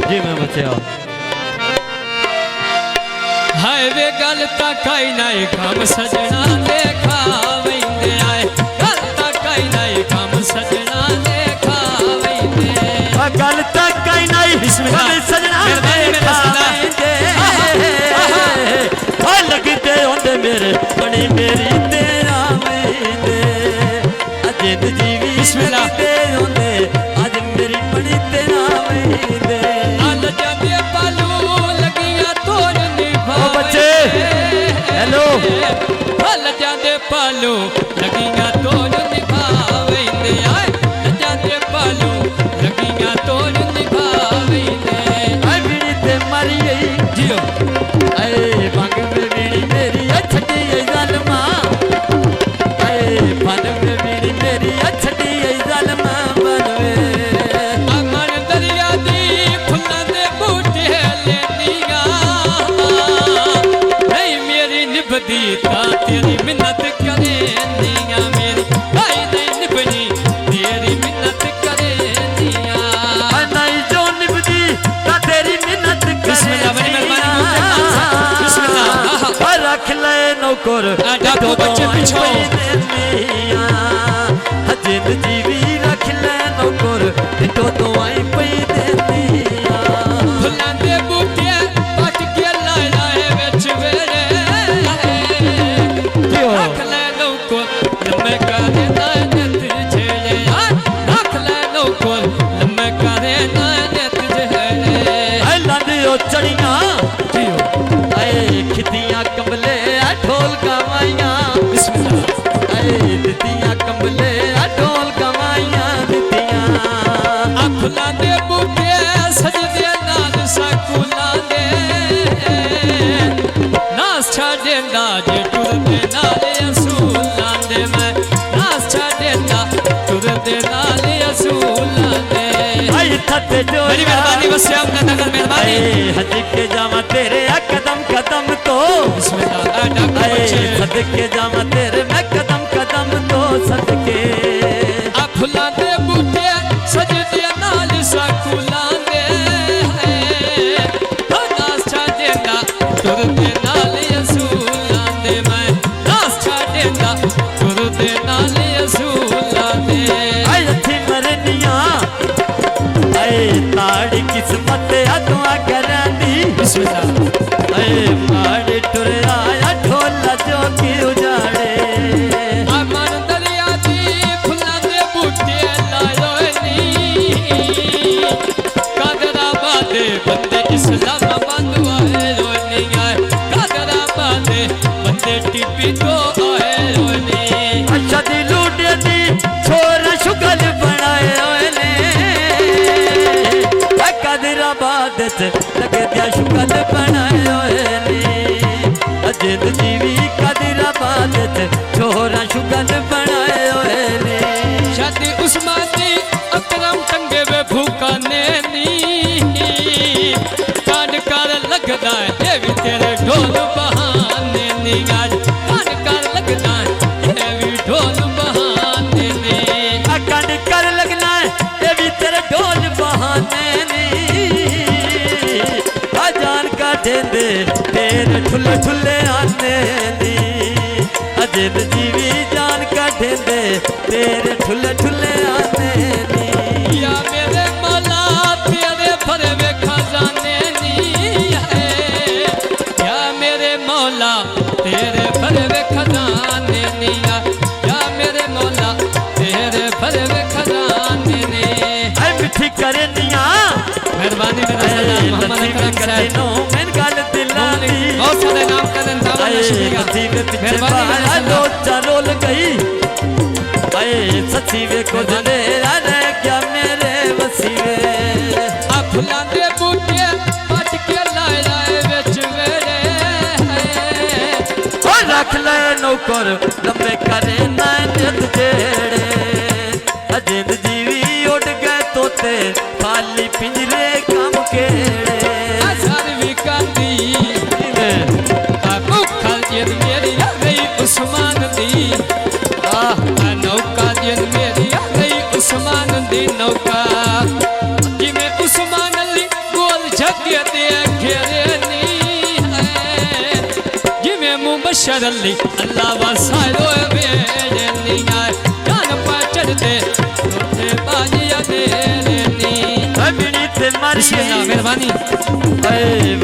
जी मैं बच्चे हाय वे गल तकाई नहीं कम सजना देखा वैंदे आए गल तकाई नहीं कम सजना देखा वैंदे गल तकाई नहीं कम सजना देखा वैंदे लगते होंदे मेरे बड़ी मेरी तेरा वैंदे अजित जीवी लगते होंदे आज मेरी बड़ी तेरा वैंदे अल जांदे पालू लगिया तोर बच्चे हेलो हल जांदे पालू लगिया तोर निभावेंदे आए जांदे पालू लगिया तोर निभावेंदे आई बीड़ी ते मरी गई जियो आए मांग में बीड़ी मेरी छठी जालमा आए मन में बीड़ी मेरी छठी जालमा बनवे अमन दरिया दी फुल्लां दे बूटे लेनिया निभदी ता तेरी मिन्नत करे निया मेरी भाई नहीं निभनी तेरी मिन्नत करे निया नहीं जो निभदी ता तेरी मिन्नत करे बिस्मिल्लाह बड़ी मेहरबानी बिस्मिल्लाह रख ले नौकर डाकू बच्चे पीछो हजित जीवी रख ले नौकर तो आई पई देनिया फुल्लां दे बूटे पट के लाया है विच वेरे रख ले नौकर लम्मे करे नायत झेले रख ले नौकर लम्मे करे नायत झेले ऐ लांदियो चढ़िया ऐ खितियां कमले ढोल गवाइयां बिस्मिल्लाह ऐ दितियां कमले ढोल गवाइयां दितियां फुल्लां दे बूटे सजदे नाल साकुलां दे नास छाडेंदा जे टुरदे नाल असूलां दे मैं नास छाडेंदा टुरदे नाल असूलां दे आई थते जो मेरी मेहरबानी बस आपका नगर मेहरबानी हज के जावा तेरे कदम कदम तो बिस्मिल्लाह डाकू ऐ सदके जावा तेरे मैं कदम कदम तो सदके आ फुल्लां दे बूटे सजदे नाल साकुलां दे नास छाडेंदा टुरदे नाल असूलां दे मैं नास छाडेंदा टुरदे नाल असूलां दे आई थी मरनिया आई ताड़ी किस्मत दुआ करांदी बिस्मिल्लाह ऐ माड़े टुर आया ढोला जो की उजाड़े अमन दरिया दी फुल्लां दे बूटे लायो नी कादराबाद बंदे इस्लामाबाद आए रोनी आए कादराबाद बंदे टिपी तो आए रोनी अच्छा दी लूटे दी छोरा शुगल बनाए ओने कादराबाद लग दिया शुगल बनाए ओने अजित जीवी कादराबाद छोरा शुगल बनाए ओने शादी उस्मानी अकरम टंगे वे भूखा ने नी कान कर लगदा है ये भी तेरे ढोल बहाने नी आज कान कर लगदा है ये भी ढोल बहाने नी कंड कर लगना है ये भी तेरे ढोल बहाने नी जान का ठेंदे तेरे ठुल्ले ठुल्ले आने नी अजित जीवी जान का ठेंदे तेरे ठुल्ले ठुल्ले आने नी या मेरे मौला तेरे भरे वे खजाने नी है या मेरे मौला तेरे भरे वे खजाने नी या मेरे मौला तेरे भरे वे खजाने नी ऐ मिठी करे निया मेहरबानी मेरा सलाम मोहम्मद अकरम साहब मैंने गल दिलानी बहुत सारे नाम कदम दावा नशीबेगा मेहरबानी लोचा रोल गई ऐ सच्ची वे को जले रे क्या मेरे वसीवे आ फुल्लां दे बूटे पट के लाए लाए विच वेरे ओ रख ले नौकर लंबे करे नायत जेड़े अजित जीवी उड़ गए तोते खाली पिंजरे काम केड़े असर भी कांदी आ भूखा जिन मेरी आ गई उस्मान दी नौका जिन मेरी आ गई उस्मान दी जगे दे घेरे नी है जिमें मुबशर अली अल्लाह वसायो मेरे नी है जान पर चढ़ते रोते बाजिया मेरे नी अबीनी ते मारी बिस्मिल्लाह मेहरबानी ए